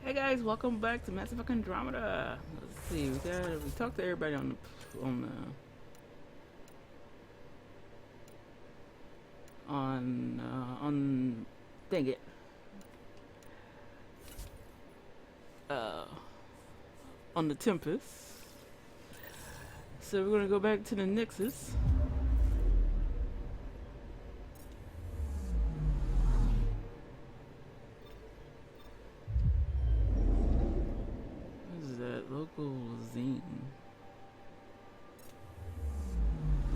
Hey guys, welcome back to Mass Effect Andromeda. Let's see, we talked to everybody on dang it. On the Tempest. So we're gonna go back to the Nexus. What is that? Local zine.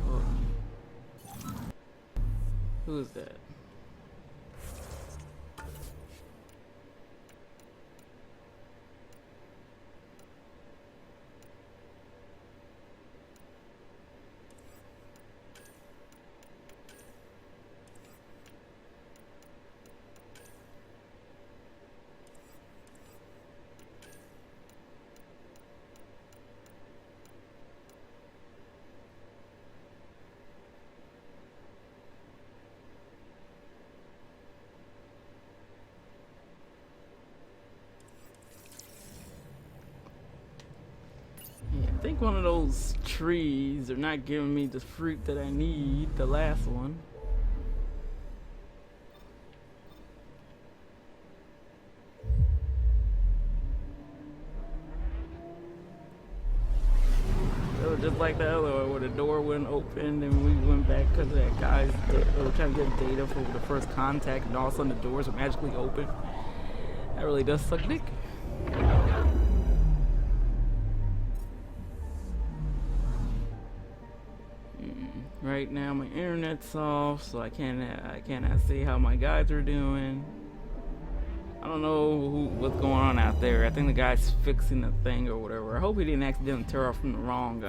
Oh. Who is that? I think one of those trees are not giving me the fruit that I need, the last one. So just like the other one where the door wouldn't open and we went back because that guy's trying to get data for the first contact and all of a sudden the doors are magically open. That really does suck dick. Right now my internet's off, so I cannot see how my guys are doing. I don't know what's going on out there. I think the guy's fixing the thing or whatever. I hope he didn't accidentally tear off from the wrong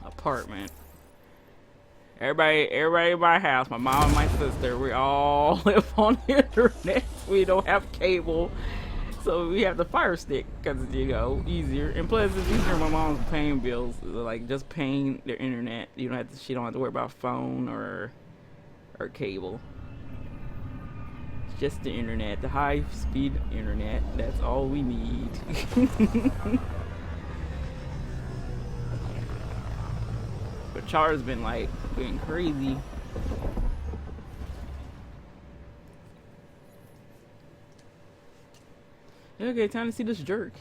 apartment. Everybody in my house, my mom and my sister, we all live on the internet. We don't have cable. So we have the Fire Stick because easier, and plus it's easier. My mom's paying bills, like just paying their internet. She don't have to worry about phone or cable. It's just the internet, the high-speed internet. That's all we need. But Char's been like going crazy. Okay, time to see this jerk.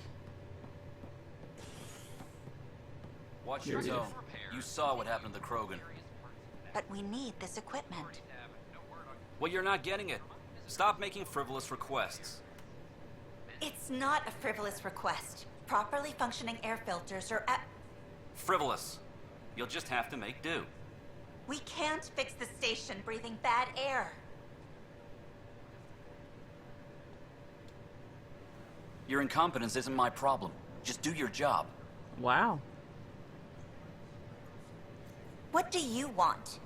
Watch your tone. You saw what happened to the Krogan. But we need this equipment. Well, you're not getting it. Stop making frivolous requests. It's not a frivolous request. Properly functioning air filters are at... Frivolous. You'll just have to make do. We can't fix the station breathing bad air. Your incompetence isn't my problem. Just do your job. Wow. What do you want?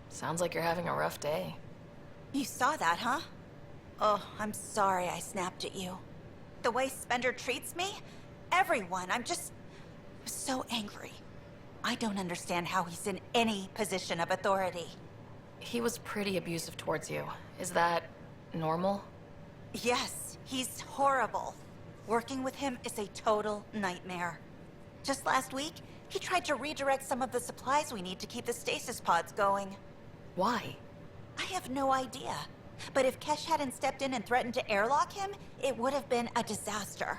Sounds like you're having a rough day. You saw that, huh? Oh, I'm sorry I snapped at you. The way Spender treats me? Everyone, I'm just so angry. I don't understand how he's in any position of authority. He was pretty abusive towards you. Is that normal? Yes, he's horrible. Working with him is a total nightmare. Just last week, he tried to redirect some of the supplies we need to keep the stasis pods going. Why? I have no idea. But if Kesh hadn't stepped in and threatened to airlock him, it would have been a disaster.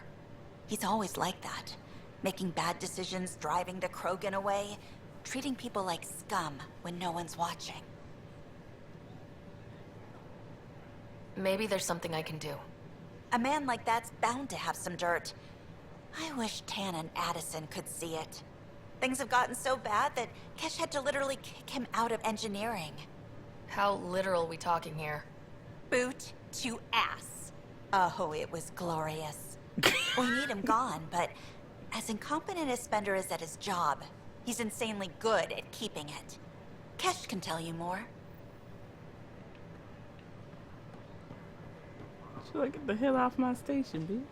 He's always like that. Making bad decisions, driving the Krogan away, treating people like scum when no one's watching. Maybe there's something I can do. A man like that's bound to have some dirt. I wish Tan and Addison could see it. Things have gotten so bad that Kesh had to literally kick him out of engineering. How literal we talking here? Boot to ass. Oh, it was glorious. We need him gone, but as incompetent as Spender is at his job, he's insanely good at keeping it. Kesh can tell you more. Should I get the hell off my station, bitch?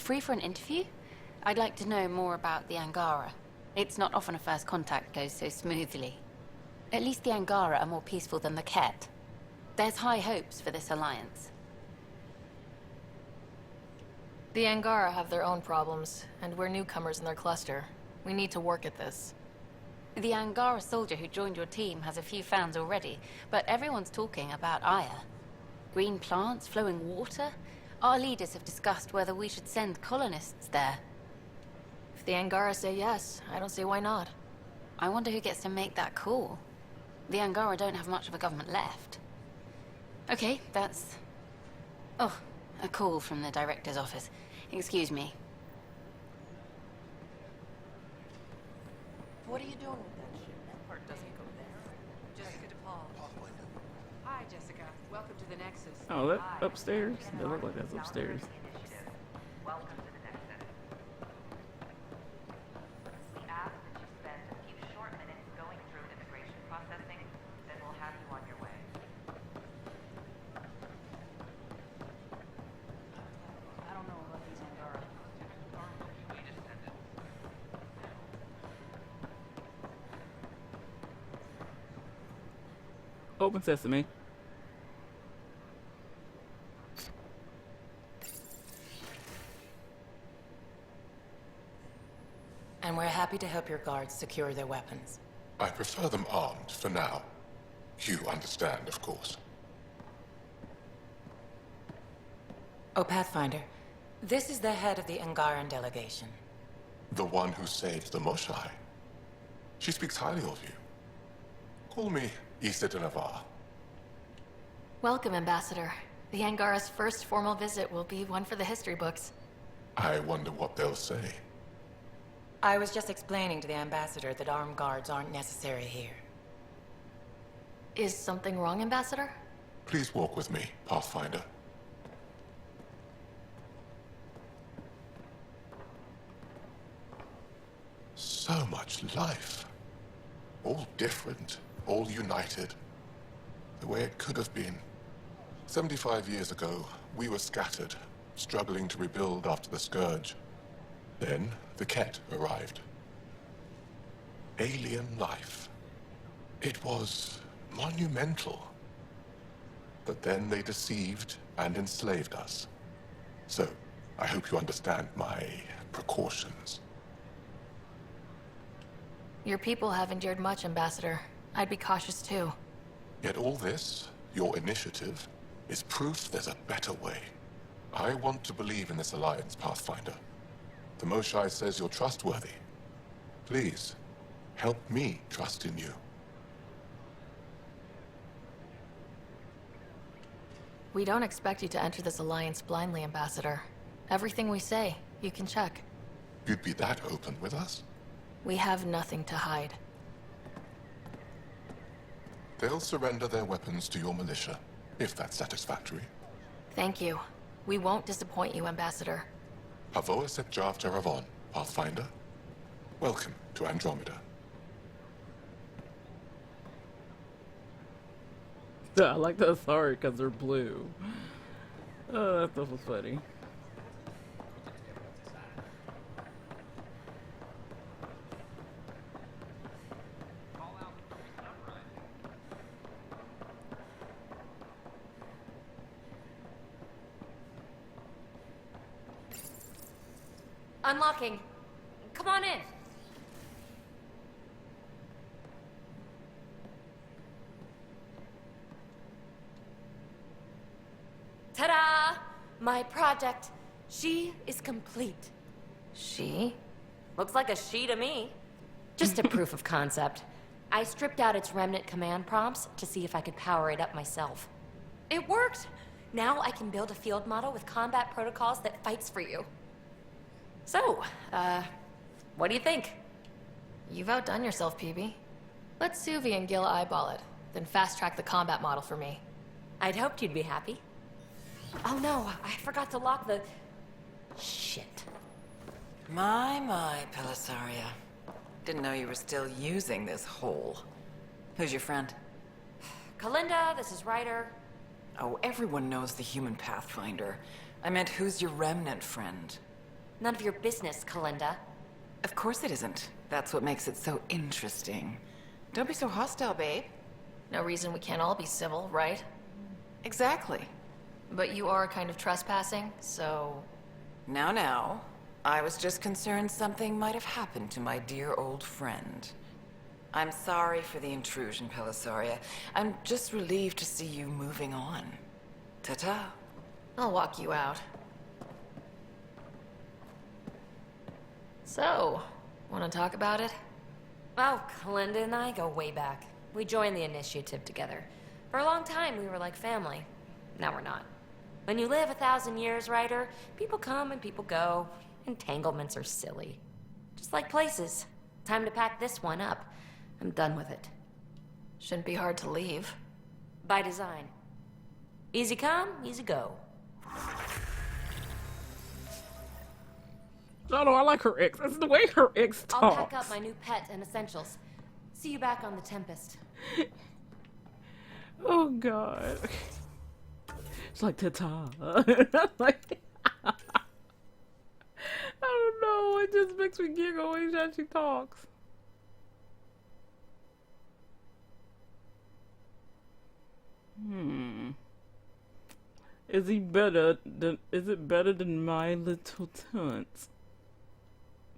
Free for an interview? I'd like to know more about the Angara. It's not often a first contact goes so smoothly. At least the Angara are more peaceful than the Ket. There's high hopes for this alliance. The Angara have their own problems, and we're newcomers in their cluster. We need to work at this. The Angara soldier who joined your team has a few fans already, but everyone's talking about Aya. Green plants, flowing water? Our leaders have discussed whether we should send colonists there. If the Angara say yes, I don't see why not. I wonder who gets to make that call. The Angara don't have much of a government left. Okay, that's... Oh, a call from the director's office. Excuse me. What are you doing with that shit? That part doesn't go there. Jessica DePaul. Hi, Jessica. Welcome to the Nexus. Oh, that upstairs? That look like that's upstairs. Welcome to the Nexus. We ask that you spend a few short minutes going through immigration processing, then we'll have you on your way. I don't know about these Angara. We just send it. Open sesame. And we're happy to help your guards secure their weapons. I prefer them armed for now. You understand, of course. Oh, Pathfinder, this is the head of the Angaran delegation. The one who saved the Moshai. She speaks highly of you. Call me Issa de Navarre. Welcome, Ambassador. The Angara's first formal visit will be one for the history books. I wonder what they'll say. I was just explaining to the Ambassador that armed guards aren't necessary here. Is something wrong, Ambassador? Please walk with me, Pathfinder. So much life. All different, all united. The way it could have been. 75 years ago, we were scattered, struggling to rebuild after the Scourge. Then, the Ket arrived. Alien life. It was monumental. But then they deceived and enslaved us. So, I hope you understand my precautions. Your people have endured much, Ambassador. I'd be cautious too. Yet all this, your initiative, is proof there's a better way. I want to believe in this alliance, Pathfinder. The Moshai says you're trustworthy. Please, help me trust in you. We don't expect you to enter this alliance blindly, Ambassador. Everything we say, you can check. You'd be that open with us? We have nothing to hide. They'll surrender their weapons to your militia, if that's satisfactory. Thank you. We won't disappoint you, Ambassador. Havoa set Jav Jaravon, Pathfinder. Welcome to Andromeda. I like the authority because they're blue. Oh, that stuff was funny. Unlocking. Come on in. Ta-da! My project. She is complete. She? Looks like a she to me. Just a proof of concept. I stripped out its remnant command prompts to see if I could power it up myself. It worked! Now I can build a field model with combat protocols that fights for you. So, what do you think? You've outdone yourself, PB. Let Suvi and Gil eyeball it, then fast-track the combat model for me. I'd hoped you'd be happy. Oh no, I forgot to lock the... Shit. My, Pelisaria. Didn't know you were still using this hole. Who's your friend? Kalinda, this is Ryder. Oh, everyone knows the human Pathfinder. I meant, who's your remnant friend? None of your business, Kalinda. Of course it isn't. That's what makes it so interesting. Don't be so hostile, babe. No reason we can't all be civil, right? Exactly. But you are kind of trespassing, so... Now. I was just concerned something might have happened to my dear old friend. I'm sorry for the intrusion, Pelisaria. I'm just relieved to see you moving on. Ta-ta. I'll walk you out. So, want to talk about it? Oh, Kalinda and I go way back. We joined the initiative together. For a long time, we were like family. Now we're not. When you live 1,000 years, Ryder, people come and people go. Entanglements are silly. Just like places. Time to pack this one up. I'm done with it. Shouldn't be hard to leave. By design. Easy come, easy go. No, I like her ex. That's the way her ex talks. I'll pack up my new pet and essentials. See you back on the Tempest. Oh God. It's like ta-ta. Like, I don't know. It just makes me giggle each time she talks. Is it better than My Little Tunt?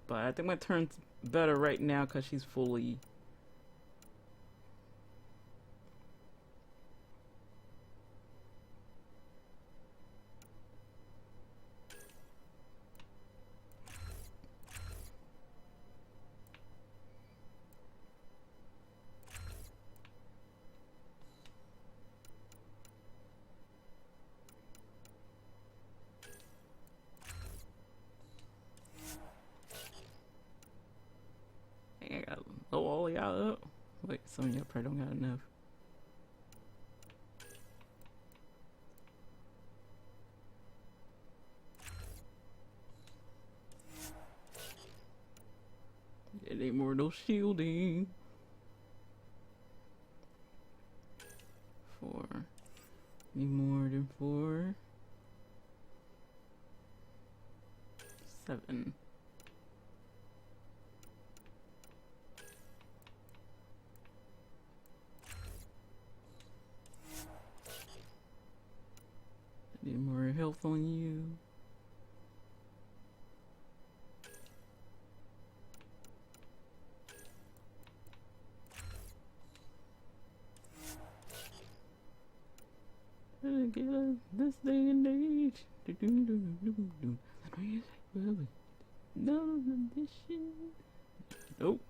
But I think my turn's better right now because she's fully... I got low all y'all up. Wait, some of y'all probably don't got enough. It ain't more no shielding. 4. Need more than 4. 7. Need more health on you. Get us this day and age. Nope.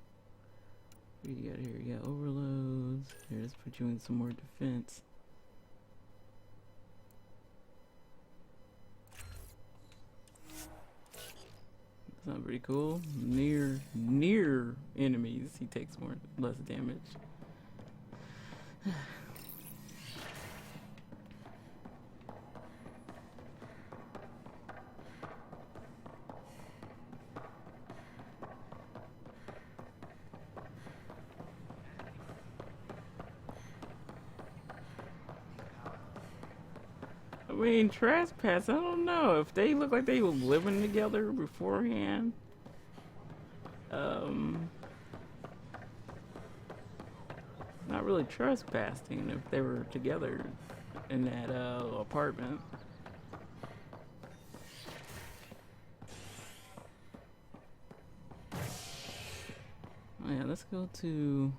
What do you got here? You got overloads. Here, let's put you in some more defense. That's not pretty cool. Near enemies, he takes less damage. I mean, trespass, I don't know. If they look like they were living together beforehand, not really trespassing if they were together in that apartment. Oh yeah, let's go to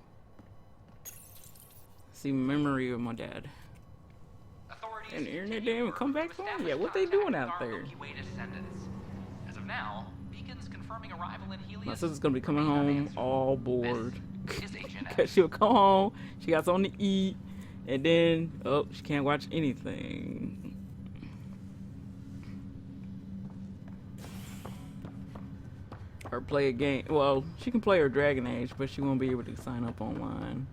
see memory of my dad. And the internet didn't even come back on yet. What they doing out there? As of now, beacons confirming arrival in Helios. My sister's gonna be coming home all bored. Cause she'll come home, she got something to eat, and then she can't watch anything. Or play a game. Well, she can play her Dragon Age, but she won't be able to sign up online.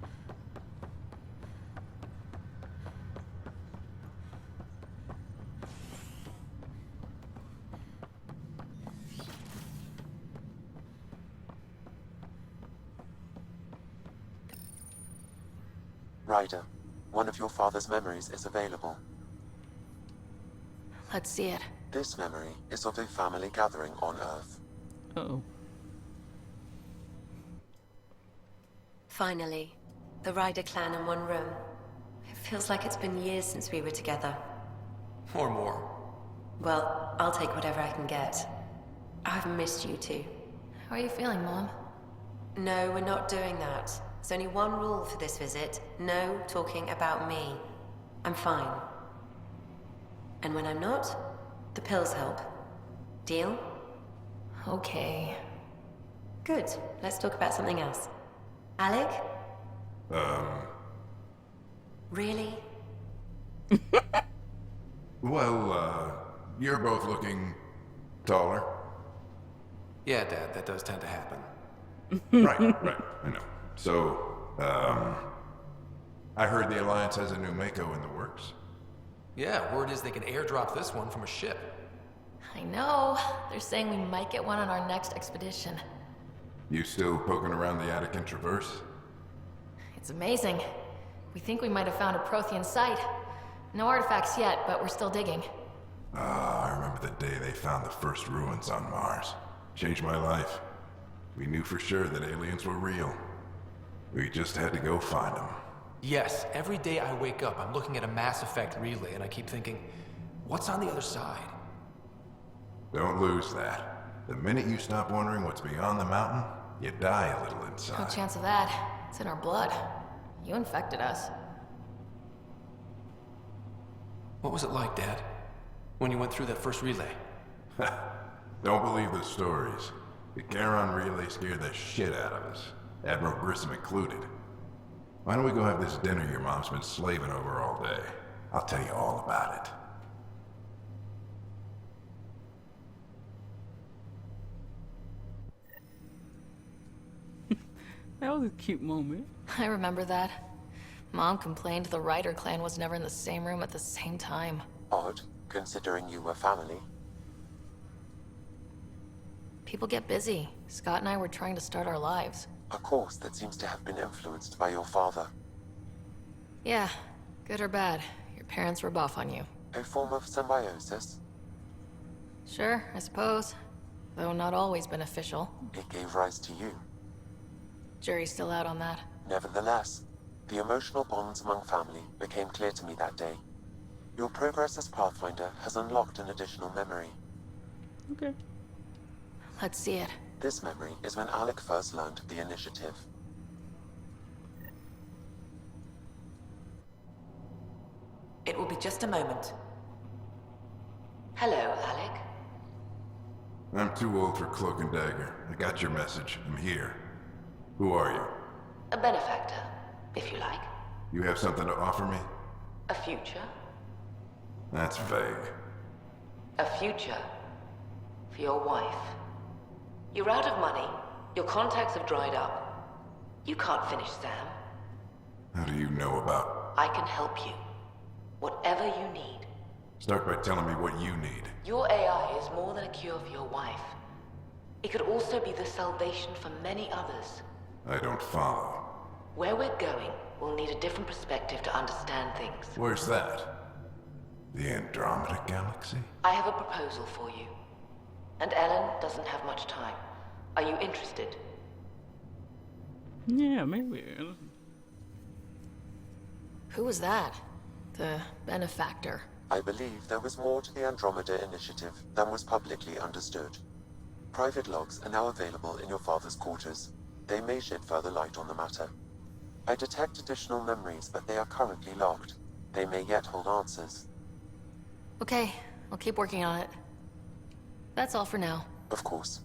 Ryder, one of your father's memories is available. Let's see it. This memory is of a family gathering on Earth. Uh-oh. Finally, The Ryder clan in one room. It feels like it's been years since we were together. Or more. Well, I'll take whatever I can get. I've missed you too. How are you feeling, Mom? No, we're not doing that. There's only one rule for this visit. No talking about me. I'm fine. And when I'm not, the pills help. Deal? Okay. Good. Let's talk about something else. Alec? Really? Well, you're both looking taller. Yeah, Dad, that does tend to happen. Right, I know. So, I heard the Alliance has a new Mako in the works. Yeah, word is they can airdrop this one from a ship. I know. They're saying we might get one on our next expedition. You still poking around the Attican Traverse? It's amazing. We think we might have found a Prothean site. No artifacts yet, but we're still digging. Ah, I remember the day they found the first ruins on Mars. Changed my life. We knew for sure that aliens were real. We just had to go find them. Yes, every day I wake up, I'm looking at a Mass Effect relay and I keep thinking, what's on the other side? Don't lose that. The minute you stop wondering what's beyond the mountain, you die a little inside. No chance of that. It's in our blood. You infected us. What was it like, Dad? When you went through that first relay? Don't believe the stories. The Charon relay scared the shit out of us. Admiral Grissom included. Why don't we go have this dinner your mom's been slaving over all day? I'll tell you all about it. That was a cute moment. I remember that. Mom complained the Ryder clan was never in the same room at the same time. Odd, considering you were family. People get busy. Scott and I were trying to start our lives. A course that seems to have been influenced by your father. Yeah, good or bad. Your parents were buff on you. A form of symbiosis? Sure, I suppose. Though not always beneficial. It gave rise to you. Jury's still out on that. Nevertheless, the emotional bonds among family became clear to me that day. Your progress as Pathfinder has unlocked an additional memory. Okay. Let's see it. This memory is when Alec first learned the initiative. It will be just a moment. Hello, Alec. I'm too old for Cloak and Dagger. I got your message. I'm here. Who are you? A benefactor, if you like. You have something to offer me? A future? That's vague. A future for your wife. You're out of money. Your contacts have dried up. You can't finish Sam. How do you know about... I can help you. Whatever you need. Start by telling me what you need. Your AI is more than a cure for your wife. It could also be the salvation for many others. I don't follow. Where we're going, we'll need a different perspective to understand things. Where's that? The Andromeda Galaxy? I have a proposal for you. And Ellen doesn't have much time. Are you interested? Yeah, maybe. Who was that? The Benefactor. I believe there was more to the Andromeda initiative than was publicly understood. Private logs are now available in your father's quarters. They may shed further light on the matter. I detect additional memories, but they are currently logged. They may yet hold answers. Okay, I'll keep working on it. That's all for now. Of course.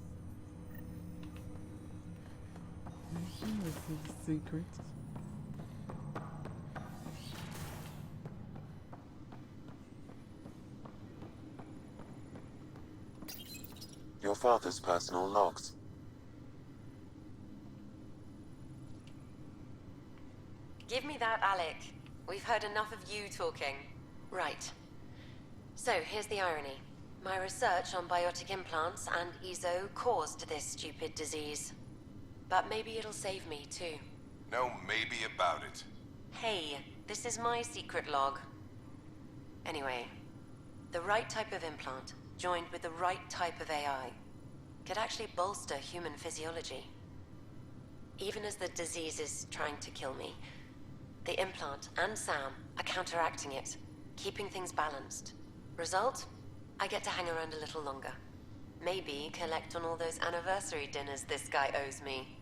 Secrets. Your father's personal logs. Give me that, Alec. We've heard enough of you talking. Right. So, here's the irony. My research on biotic implants and EZO caused this stupid disease. But maybe it'll save me, too. No maybe about it. Hey, this is my secret log. Anyway, the right type of implant, joined with the right type of AI, could actually bolster human physiology. Even as the disease is trying to kill me, The implant and Sam are counteracting it, keeping things balanced. Result? I get to hang around a little longer. Maybe collect on all those anniversary dinners this guy owes me.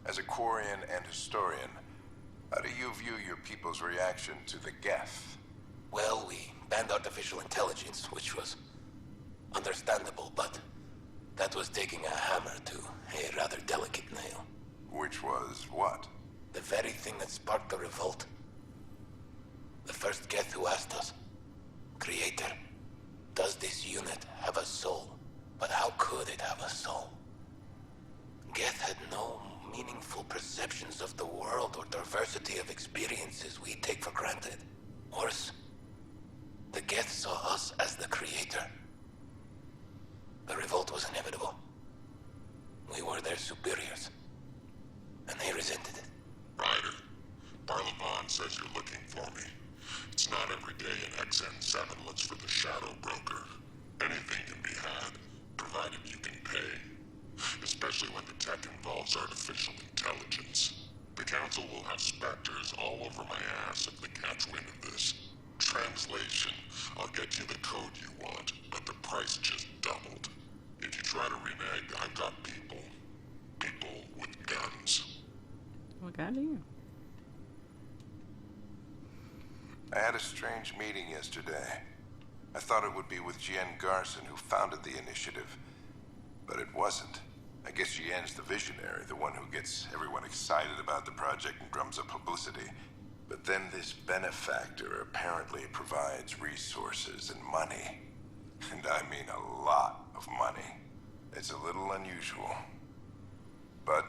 As a Quarian and historian, how do you view your people's reaction to the Geth? Well, we banned artificial intelligence, which was understandable, but that was taking a hammer to a rather delicate nail. Which was what? The very thing that sparked the revolt. The first Geth who asked us, Creator, does this unit have a soul? But how could it have a soul? Geth had no meaningful perceptions of the world or diversity of experiences we take for granted. Worse, the Geth saw us as the Creator. The revolt was inevitable. We were their superiors, and they resented it. Ryder, Barlavon says you're looking for me. It's not every day an XN7 looks for the Shadow Broker. Anything can be had, provided you can pay. Especially when the tech involves artificial intelligence. The Council will have specters all over my ass if they catch wind of this. Translation, I'll get you the code you want, but the price just doubled. If you try to renege, I've got people. People with guns. What got you? I had a strange meeting yesterday. I thought it would be with Jian Garson, who founded the initiative. But it wasn't. I guess Jian's the visionary, the one who gets everyone excited about the project and drums up publicity. But then this Benefactor apparently provides resources and money. And I mean a lot of money. It's a little unusual. But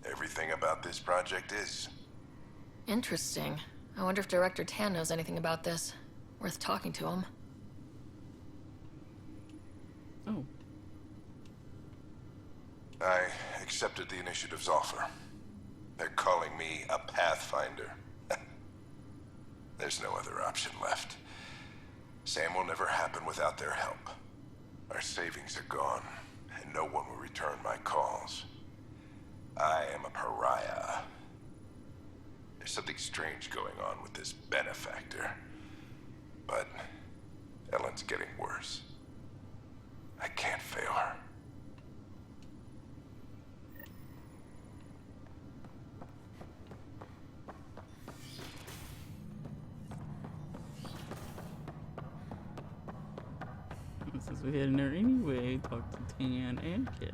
everything about this project is. Interesting. I wonder if Director Tan knows anything about this. Worth talking to him. Oh. I accepted the initiative's offer. They're calling me a Pathfinder. There's no other option left. Sam will never happen without their help. Our savings are gone, and no one will return my calls. I am a pariah. There's something strange going on with this Benefactor. But Ellen's getting worse. I can't fail her. Since we're heading there anyway, talk to Tan and Kish.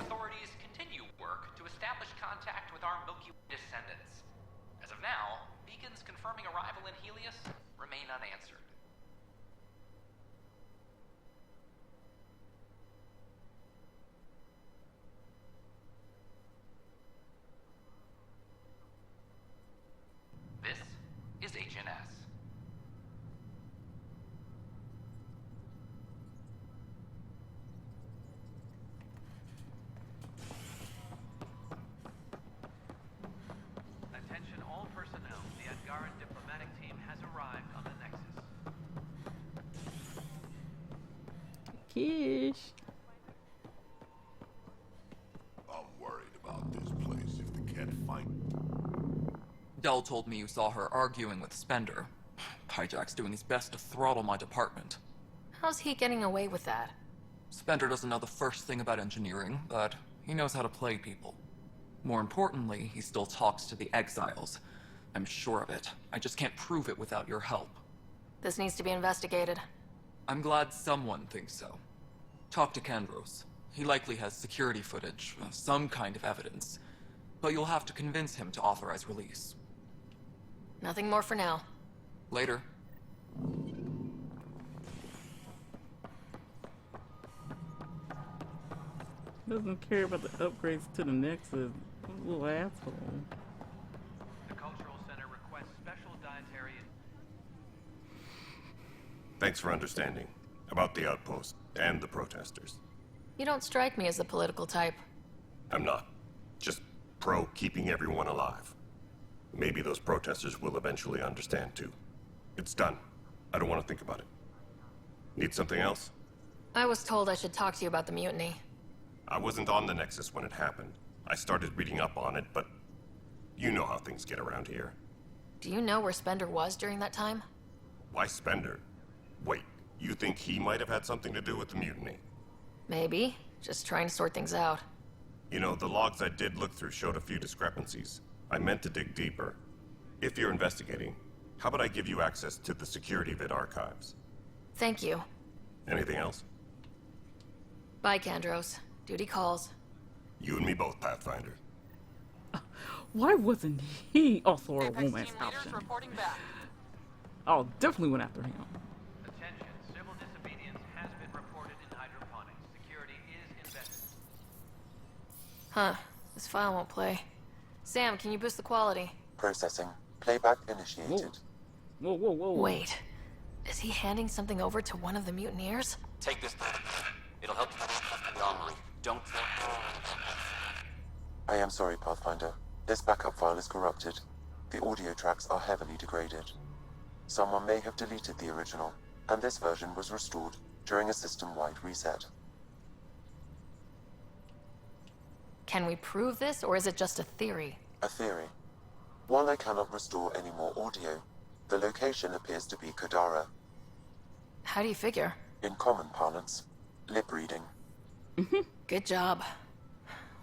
Authorities continue work to establish contact with our Milky Way descendants. As of now, beacons confirming arrival in Helios remain unanswered. This is HNS. Attention all personnel. The Edgaran diplomatic team has arrived on the Nexus. Kish. I'm worried about this place if they can't find. Dell told me you saw her arguing with Spender. Hijack's doing his best to throttle my department. How's he getting away with that? Spender doesn't know the first thing about engineering, but he knows how to play people. More importantly, he still talks to the exiles. I'm sure of it. I just can't prove it without your help. This needs to be investigated. I'm glad someone thinks so. Talk to Kandros. He likely has security footage, some kind of evidence. But you'll have to convince him to authorize release. Nothing more for now. Later. Doesn't care about the upgrades to the Nexus. Little asshole. The Cultural Center requests special dietary. Thanks for understanding. About the outpost. and the protesters. You don't strike me as the political type. I'm not. Just pro keeping everyone alive. Maybe those protesters will eventually understand too. It's done. I don't want to think about it. Need something else? I was told I should talk to you about the mutiny. I wasn't on the Nexus when it happened. I started reading up on it, but you know how things get around here. Do you know where Spender was during that time? Why Spender? Wait, you think he might have had something to do with the mutiny? Maybe. Just trying to sort things out. You know, the logs I did look through showed a few discrepancies. I meant to dig deeper. If you're investigating, how about I give you access to the security vid archives? Thank you. Anything else? Bye, Kandros. Duty calls. You and me both, Pathfinder. Why wasn't he also a romance option? Oh, definitely went after him. Attention, civil disobedience has been reported in hydroponics. Security is invested. Huh. This file won't play. Sam, can you boost the quality? Processing. Playback initiated. Whoa, whoa, whoa. Wait. Is he handing something over to one of the mutineers? Take this. It'll help you. Don't. I am sorry, Pathfinder. This backup file is corrupted. The audio tracks are heavily degraded. Someone may have deleted the original, and this version was restored during a system-wide reset. Can we prove this, or is it just a theory? A theory. While I cannot restore any more audio, the location appears to be Kadara. How do you figure? In common parlance, lip reading. Good job.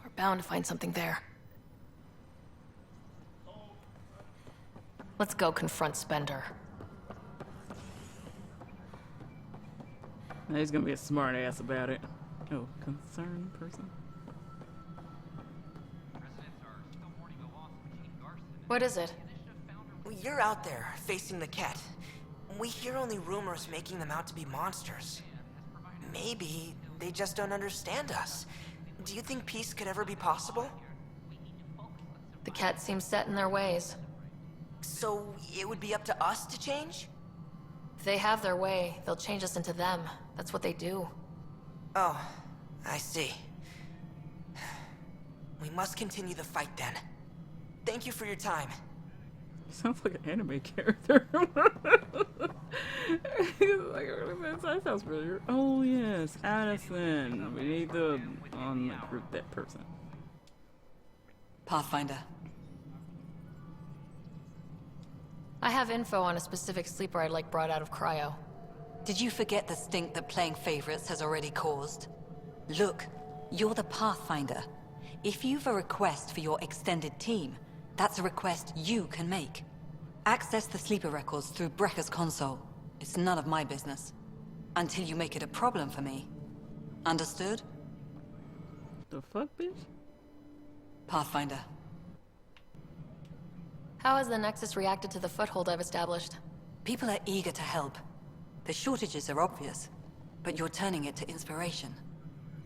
We're bound to find something there. Let's go confront Spender. Now he's gonna be a smart ass about it. Oh, concerned person. What is it? You're out there, facing the Ket. We hear only rumors making them out to be monsters. Maybe they just don't understand us. Do you think peace could ever be possible? The Ket seems set in their ways. So it would be up to us to change? If they have their way, they'll change us into them. That's what they do. Oh, I see. We must continue the fight then. Thank you for your time. Sounds like an anime character. That sounds familiar. Oh yes, Addison. We need to uncroup that person. Pathfinder. I have info on a specific sleeper I'd like brought out of cryo. Did you forget the stink that playing favorites has already caused? Look, you're the Pathfinder. If you've a request for your extended team, that's a request you can make. Access the sleeper records through Brekker's console. It's none of my business. Until you make it a problem for me. Understood? The fuck, bitch? Pathfinder. How has the Nexus reacted to the foothold I've established? People are eager to help. The shortages are obvious, but you're turning it to inspiration.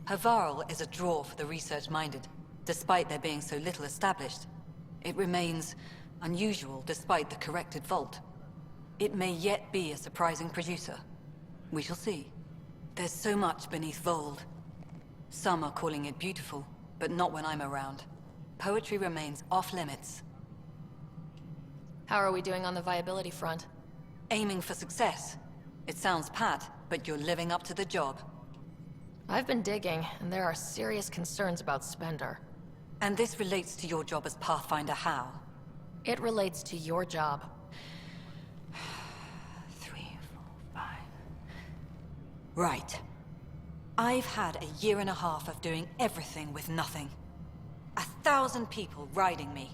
Havarl is a draw for the research-minded, despite there being so little established. It remains unusual despite the corrected vault. It may yet be a surprising producer. We shall see. There's so much beneath Vold. Some are calling it beautiful, but not when I'm around. Poetry remains off-limits. How are we doing on the viability front? Aiming for success. It sounds pat, but you're living up to the job. I've been digging, and there are serious concerns about Spender. And this relates to your job as Pathfinder how? It relates to your job. 3, 4, 5... Right. I've had a year and a half of doing everything with nothing. 1,000 people riding me.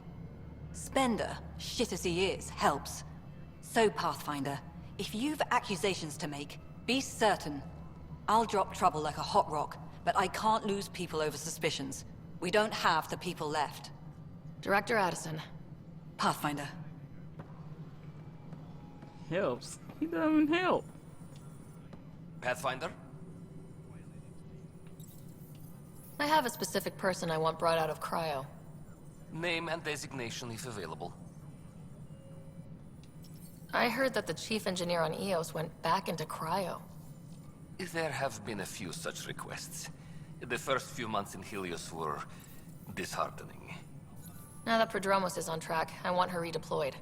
Spender, shit as he is, helps. So, Pathfinder, if you've accusations to make, be certain. I'll drop trouble like a hot rock, but I can't lose people over suspicions. We don't have the people left. Director Addison. Pathfinder. Helps. He doesn't help. Pathfinder? I have a specific person I want brought out of cryo. Name and designation if available. I heard that the chief engineer on EOS went back into cryo. There have been a few such requests. The first few months in Helios were disheartening. Now that Prodromos is on track, I want her redeployed.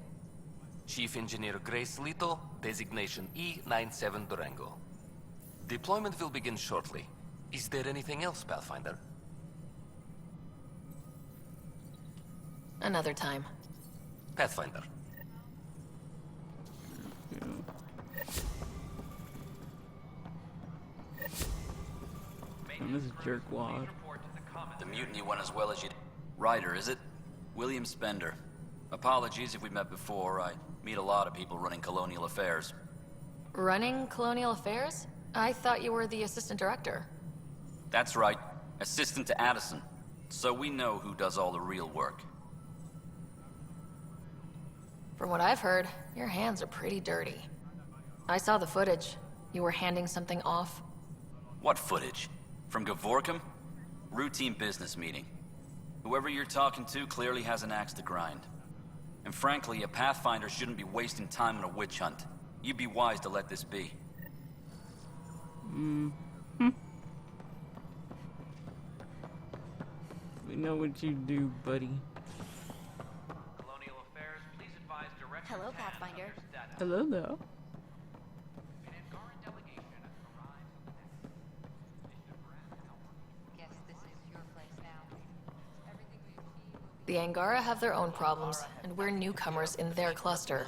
Chief Engineer Grace Lito, designation E97 Durango. Deployment will begin shortly. Is there anything else, Pathfinder? Another time. Pathfinder. And this is jerkwad. The mutiny went as well as you'd... Ryder, is it? William Spender. Apologies if we met before. I meet a lot of people running colonial affairs. Running Colonial Affairs? I thought you were the assistant director. That's right. Assistant to Addison. So we know who does all the real work. From what I've heard, your hands are pretty dirty. I saw the footage. You were handing something off. What footage? From Gavorkum? Routine business meeting. Whoever you're talking to clearly has an axe to grind. And frankly, a Pathfinder shouldn't be wasting time on a witch hunt. You'd be wise to let this be. We know what you do, buddy. Colonial Affairs, please advise Director Hello, Tan Pathfinder. of their status. Hello there. An Angaran delegation has arrived on the Nexus. Guess this is your place now. Everything we achieve. The Angara have their own problems, and we're newcomers in their cluster.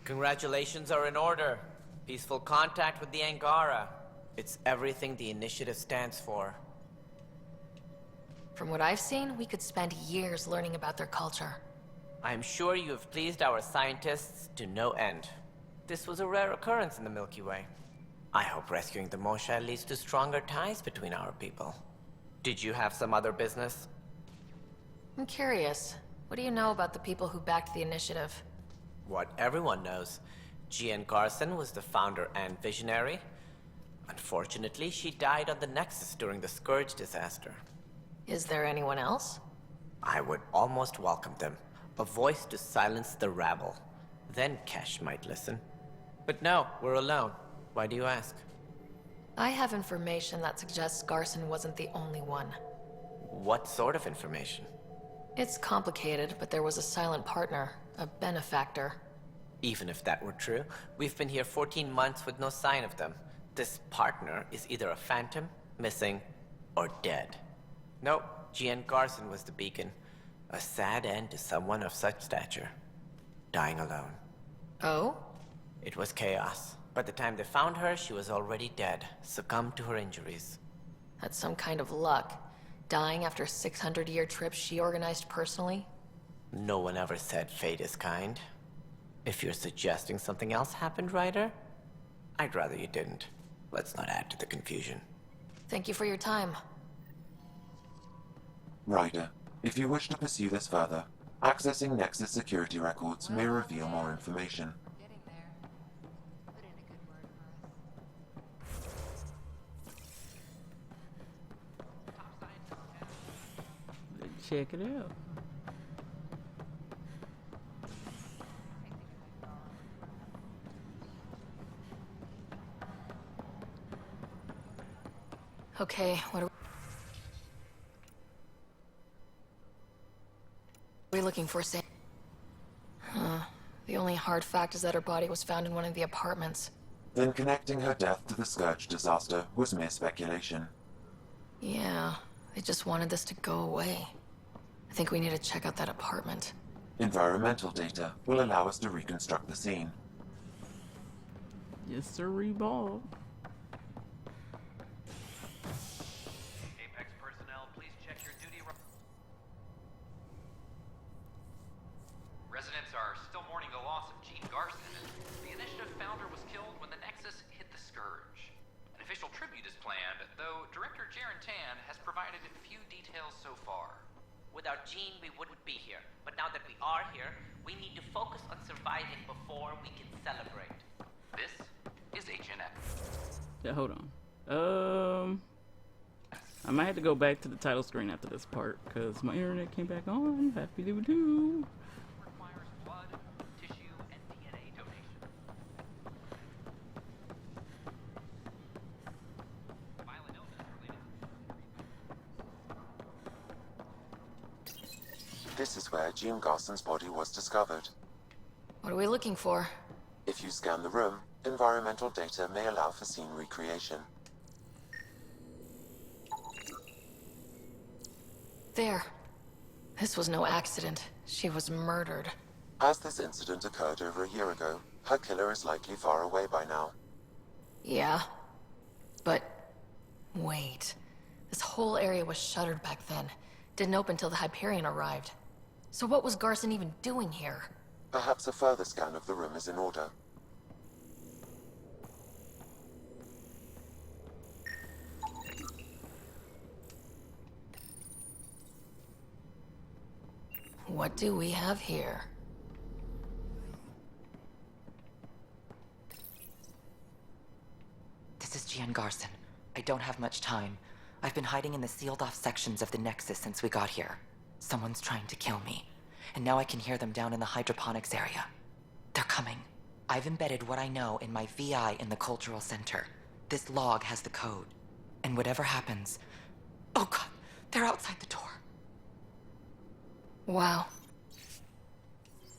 Congratulations are in order. Peaceful contact with the Angara. It's everything the initiative stands for. From what I've seen, we could spend years learning about their culture. I'm sure you have pleased our scientists to no end. This was a rare occurrence in the Milky Way. I hope rescuing the Moshae leads to stronger ties between our people. Did you have some other business? I'm curious. What do you know about the people who backed the initiative? What everyone knows. Jean Garson was the founder and visionary. Unfortunately, she died on the Nexus during the Scourge disaster. Is there anyone else? I would almost welcome them. A voice to silence the rabble. Then Kesh might listen. But no, we're alone. Why do you ask? I have information that suggests Garson wasn't the only one. What sort of information? It's complicated, but there was a silent partner, a benefactor. Even if that were true, we've been here 14 months with no sign of them. This partner is either a phantom, missing, or dead. Nope, Jean Garson was the beacon. A sad end to someone of such stature. Dying alone. Oh? It was chaos. By the time they found her, she was already dead, succumbed to her injuries. That's some kind of luck. Dying after a 600-year trip she organized personally? No one ever said fate is kind. If you're suggesting something else happened, Ryder, I'd rather you didn't. Let's not add to the confusion. Thank you for your time. Ryder, if you wish to pursue this further, accessing Nexus security records may reveal more information. Check it out. Okay, what are we looking for, Sam? The only hard fact is that her body was found in one of the apartments. Then connecting her death to the Scourge disaster was mere speculation. Yeah, they just wanted this to go away. I think we need to check out that apartment. Environmental data will allow us to reconstruct the scene. Yes, sir, Bob. Apex personnel, please check your duty. Residents are still mourning the loss of Jean Garson. The initiative founder was killed when the Nexus hit the Scourge. An official tribute is planned, though Director Jaren Tan has provided few details so far. Without Jean, we wouldn't be here. But now that we are here, we need to focus on surviving before we can celebrate. This is HNX. Yeah, hold on. I might have to go back to the title screen after this part, because my internet came back on. Happy to do. Requires blood, tissue, and DNA donation. This is where Jean Garson's body was discovered. What are we looking for? If you scan the room, environmental data may allow for scene recreation. There. This was no accident. She was murdered. As this incident occurred over a year ago, her killer is likely far away by now. Yeah. But... wait. This whole area was shuttered back then. Didn't open till the Hyperion arrived. So what was Garson even doing here? Perhaps a further scan of the room is in order. What do we have here? This is Jean Garson. I don't have much time. I've been hiding in the sealed-off sections of the Nexus since we got here. Someone's trying to kill me, and now I can hear them down in the hydroponics area. They're coming. I've embedded what I know in my VI in the Cultural Center. This log has the code. And whatever happens... Oh god, they're outside the door. Wow.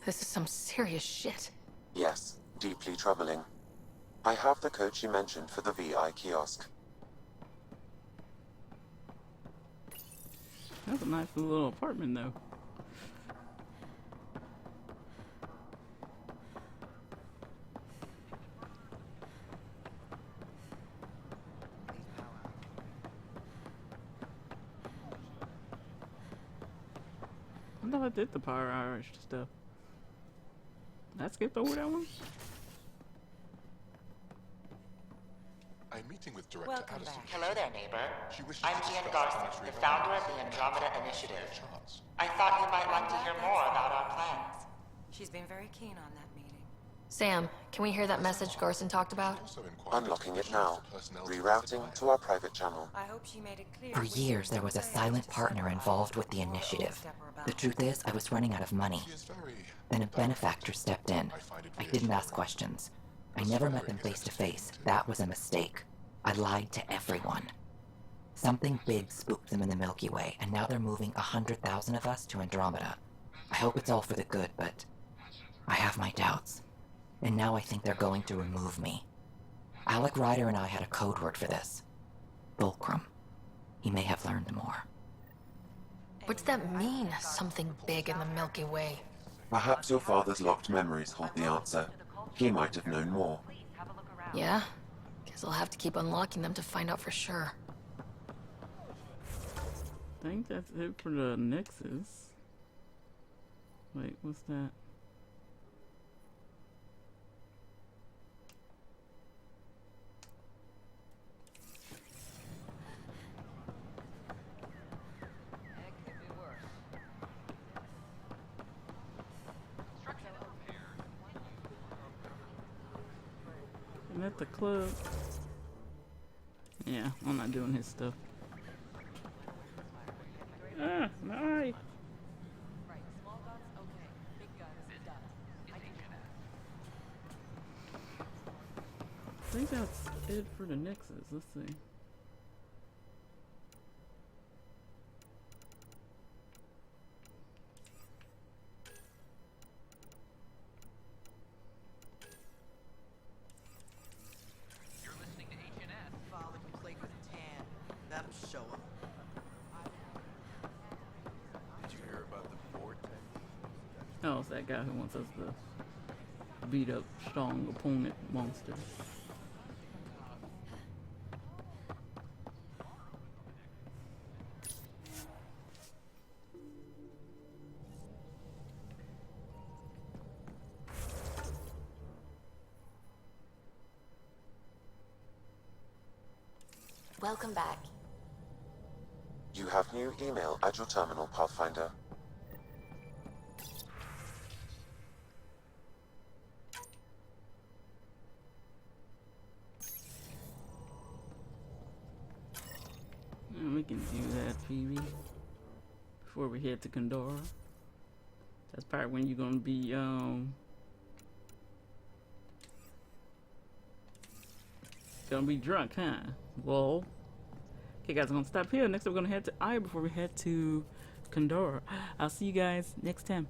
This is some serious shit. Yes, deeply troubling. I have the code she mentioned for the VI kiosk. That's a nice little apartment, though. I thought I did the Power Irish stuff. I skipped over that one. I'm meeting with Director Welcome Addison. back. Hello there, neighbor. She wishes I'm to Jean discuss Garson, planetary the founder of boundaries the and Andromeda their Initiative. charts. I thought you might like to hear more about our plans. She's been very keen on that meeting. Sam, can we hear that message Garson talked about? Unlocking it now. Rerouting to our private channel. I hope she made it clear. For years, there was a silent partner involved with the initiative. The truth is, I was running out of money. Then a Benefactor stepped in. I didn't ask questions. I never met them face to face. That was a mistake. I lied to everyone. Something big spooked them in the Milky Way, and now they're moving 100,000 of us to Andromeda. I hope it's all for the good, but I have my doubts. And now I think they're going to remove me. Alec Ryder and I had a code word for this. Fulcrum. He may have learned more. What's that mean, something big in the Milky Way? Perhaps your father's locked memories hold the answer. He might have known more. Yeah? Guess I'll have to keep unlocking them to find out for sure. I think that's it for the Nexus. Wait, what's that? I'm at the club. Yeah, I'm not doing his stuff. Ah, my eye. I think that's it for the Nexus. Let's see. You're listening to HNS. Father complete with tan. That'll show him. Did you hear about the vortex? Oh, it's that guy who wants us to beat up strong opponent monsters. Welcome back. You have new email at your terminal, Pathfinder. Yeah, we can do that, Phoebe. Before we head to Condora. That's probably when you're gonna be drunk, huh? Well, okay guys, I'm gonna stop here. Next up we're gonna head to Aya before we head to Condor. I'll see you guys next time.